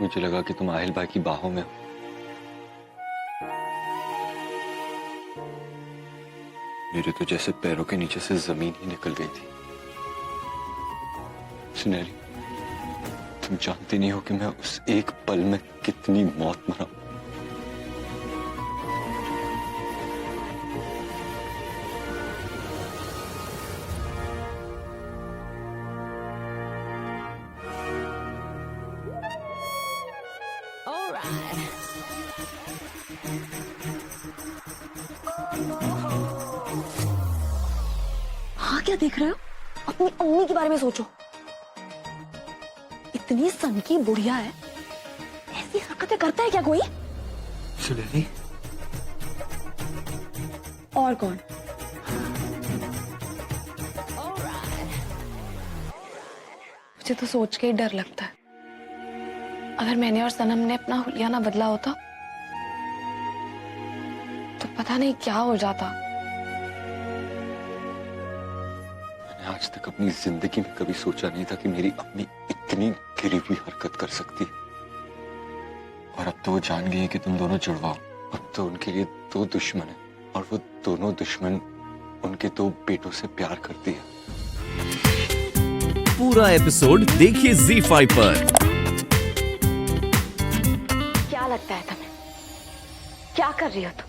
मुझे लगा कि तुम आहिल भाई की बाहों में हो। मेरे तो जैसे पैरों के नीचे से जमीन ही निकल गई थी। सुनहरी, तुम जानती नहीं हो कि मैं उस एक पल में कितनी मौत मरा। हाँ, क्या देख रहे हो? अपनी अम्मी के बारे में सोचो। इतनी सन की बुढ़िया है, ऐसी हरकतें करता है क्या कोई? सुनहरी, और कौन? मुझे तो सोच के ही डर लगता है। अगर मैंने और सनम ने अपना हुलिया ना बदला होता तो पता नहीं क्या हो जाता। मैंने आज तक अपनी जिंदगी में कभी सोचा नहीं था कि मेरी अम्मी इतनी गिरी हुई हरकत कर सकती है। और अब तो वो जान गई है कि तुम दोनों जुड़वा हो। अब तो उनके लिए दो दुश्मन है और वो दोनों दुश्मन उनके दो बेटों से प्यार करती है। पूरा एपिसोड देखिए ZEE5 पर। क्या लगता है तुम्हें? क्या कर रही हो तुम?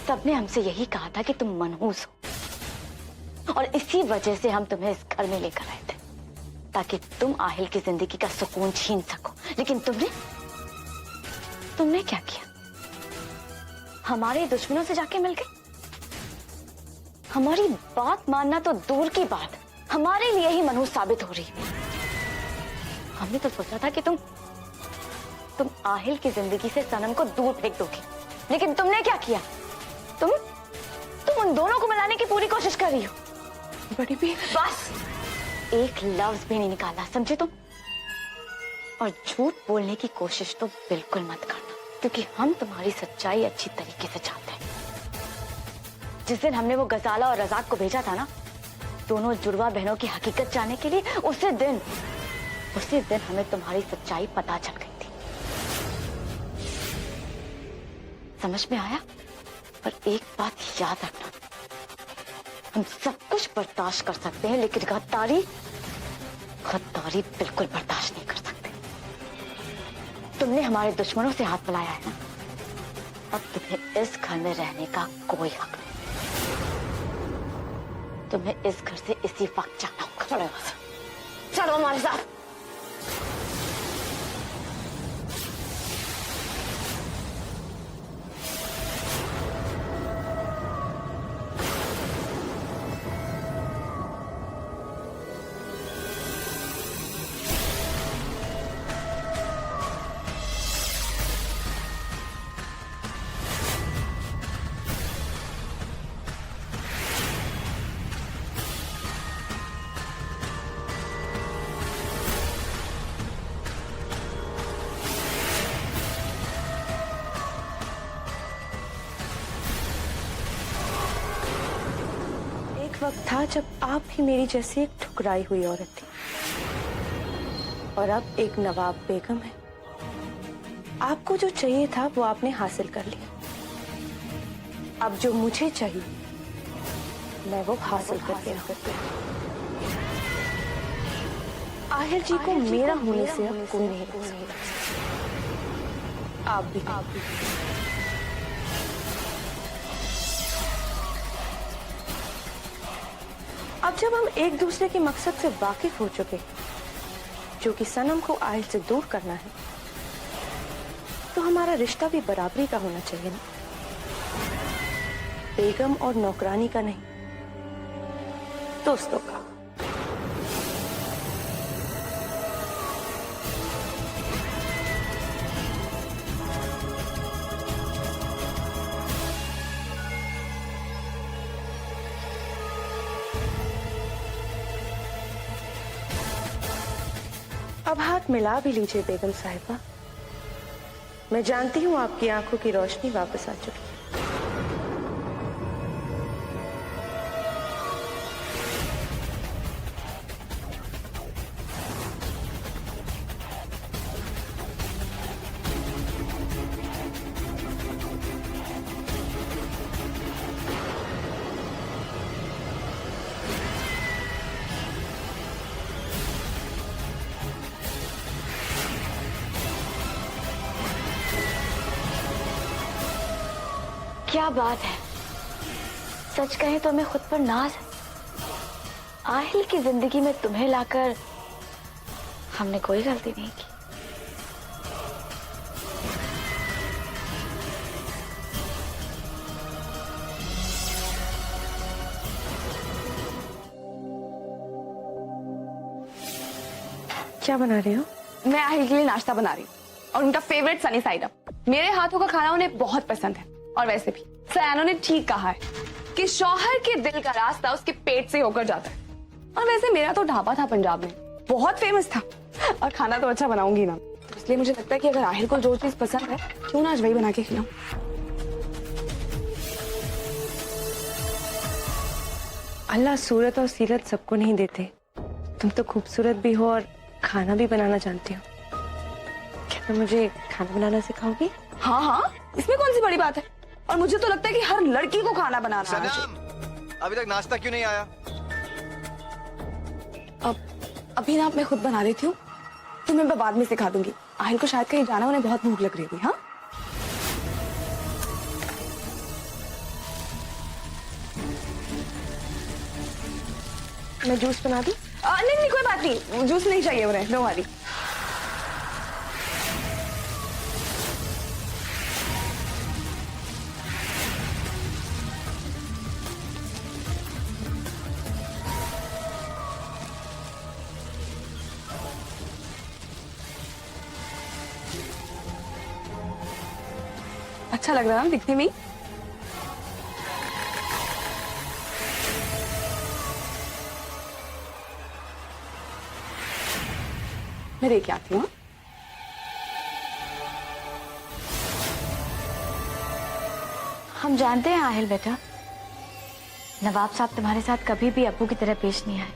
सबने हमसे यही कहा था कि तुम मनहूस हो और इसी वजह से हम तुम्हें इस घर में लेकर आए थे ताकि तुम आहिल की जिंदगी का सुकून छीन सको। लेकिन तुमने क्या किया? हमारे दुश्मनों से जाके मिल गए। हमारी बात मानना तो दूर की बात, हमारे लिए ही मनहूस साबित हो रही है। हमने तो सोचा था कि तुम आहिल की जिंदगी से सनम को दूर फेंक दोगी, लेकिन तुमने क्या किया? तुम उन दोनों को मिलाने की पूरी कोशिश कर रही हो। बड़ी भी बस एक लफ्ज भी नहीं निकाला, समझे तुम? और झूठ बोलने की कोशिश तो बिल्कुल मत करना, क्योंकि हम तुम्हारी सच्चाई अच्छी तरीके से जानते हैं। जिस दिन हमने वो गजाला और रजाक को भेजा था ना, दोनों जुड़वा बहनों की हकीकत जानने के लिए, उसी दिन हमें तुम्हारी सच्चाई पता चल गई थी। समझ में आया? पर एक बात याद रखना, हम सब कुछ बर्दाश्त कर सकते हैं, लेकिन गद्दारी बिल्कुल बर्दाश्त नहीं कर सकते। तुमने हमारे दुश्मनों से हाथ मिलाया है ना, अब तुम्हें इस घर में रहने का कोई हक नहीं। तुम्हें इस घर से इसी वक्त जाना होगा। चलो हमारे साथ। वक्त था जब आप भी मेरी जैसी एक ठुकराई हुई औरत थी, और अब एक नवाब बेगम है। आपको जो चाहिए था वो आपने हासिल कर लिया। अब जो मुझे चाहिए मैं वो हासिल करके रहूंगी। आहिर जी को मेरा होने से अब कोई नहीं रोक सकता। आप भी। अब जब हम एक दूसरे के मकसद से वाकिफ हो चुके, जो कि सनम को आहिल से दूर करना है, तो हमारा रिश्ता भी बराबरी का होना चाहिए ना। बेगम और नौकरानी का नहीं, दोस्तों का। अब हाथ मिला भी लीजिए बेगम साहिबा। मैं जानती हूँ आपकी आंखों की रोशनी वापस आ चुकी है। क्या बात है, सच कहें तो हमें खुद पर नाज है। आहिल की जिंदगी में तुम्हें लाकर हमने कोई गलती नहीं की। क्या बना रही हो? मैं आहिल के लिए नाश्ता बना रही हूँ और उनका फेवरेट सनी साइड अप। मेरे हाथों का खाना उन्हें बहुत पसंद है। और वैसे भी सयानो ने ठीक कहा है कि शौहर के दिल का रास्ता उसके पेट से होकर जाता है। और वैसे मेरा तो ढाबा था पंजाब में, बहुत फेमस था, और खाना तो अच्छा बनाऊंगी ना, तो इसलिए मुझे लगता है कि अगर आहिल को जो चीज पसंद है क्यों ना आज वही बना के खिलाऊं। अल्लाह सूरत और सीरत सबको नहीं देते। तुम तो खूबसूरत भी हो और खाना भी बनाना जानती हो। क्या तुम मुझे खाना बनाना सिखाओगी? हाँ हाँ, इसमें कौन सी बड़ी बात है। और मुझे तो लगता है कि हर लड़की को खाना बनाना आना चाहिए। सनम, अभी तक नाश्ता क्यों नहीं आया? अभी ना मैं खुद बना देती हूँ, तुम्हें मैं बाद में सिखा दूंगी। आहिल को शायद कहीं जाना, उन्हें बहुत भूख लग रही थी। हाँ, मैं जूस बना दूं? नहीं नहीं कोई बात नहीं, जूस नहीं चाहिए उन्हें, नो वरी। अच्छा लग रहा है ना दिखने में? मैं लेके आती हूँ। हम जानते हैं आहिल बेटा, नवाब साहब तुम्हारे साथ कभी भी अब्बू की तरह पेश नहीं आए,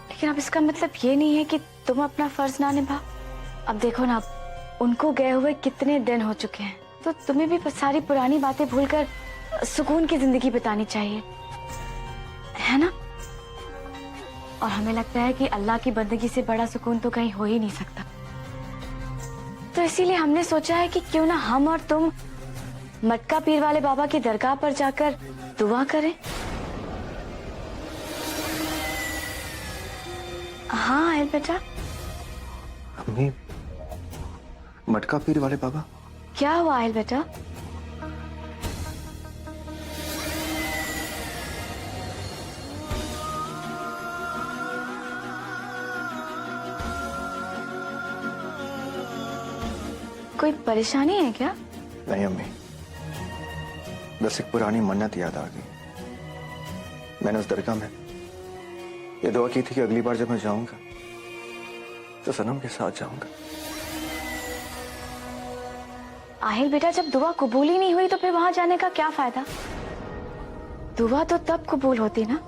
लेकिन अब इसका मतलब ये नहीं है कि तुम अपना फर्ज ना निभा। अब देखो ना, उनको गए हुए कितने दिन हो चुके हैं, तो तुम्हें भी सारी पुरानी बातें भूलकर सुकून की जिंदगी बितानी चाहिए, है ना? और हमें लगता है कि अल्लाह की बंदगी से बड़ा सुकून तो कहीं हो ही नहीं सकता। तो इसीलिए हमने सोचा है कि क्यों ना हम और तुम मटका पीर वाले बाबा की दरगाह पर जाकर दुआ करें। हाँ आहिल बेटा। अम्मी, मटका पीर वाले बाबा? क्या हुआ आहिल बेटा? कोई परेशानी है क्या? नहीं अम्मी, बस एक पुरानी मन्नत याद आ गई। मैंने उस दरगाह में ये दुआ की थी कि अगली बार जब मैं जाऊंगा तो सनम के साथ जाऊंगा। आहिल बेटा, जब दुआ कबूल ही नहीं हुई तो फिर वहां जाने का क्या फायदा? दुआ तो तब कबूल होती ना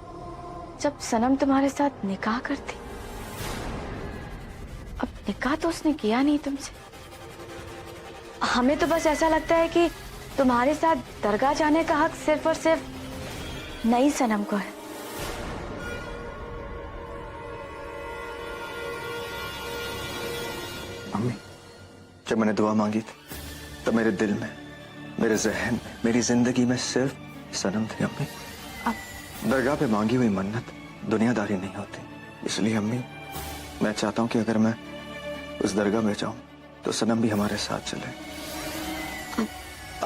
जब सनम तुम्हारे साथ निकाह करती। अब निकाह तो उसने किया नहीं तुमसे। हमें तो बस ऐसा लगता है कि तुम्हारे साथ दरगाह जाने का हक सिर्फ और सिर्फ नई सनम को है। अम्मी, जब मैंने दुआ मांगी थी तब मेरे दिल में, मेरे जहन में, मेरी जिंदगी में सिर्फ सनम थी अम्मी। अब दरगाह पे मांगी हुई मन्नत दुनियादारी नहीं होती। इसलिए अम्मी, मैं चाहता हूं कि अगर मैं उस दरगाह में जाऊं तो सनम भी हमारे साथ चले।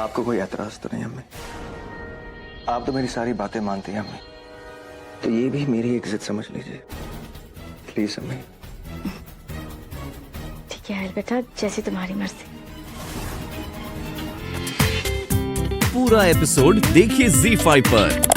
आपको कोई एतराज तो नहीं अम्मी? आप तो मेरी सारी बातें मानती हैं अम्मी, तो ये भी मेरी एक जिद समझ लीजिए प्लीज अम्मी। ठीक है आहिल बेटा, जैसी तुम्हारी मर्जी। पूरा एपिसोड देखिए ZEE5 पर।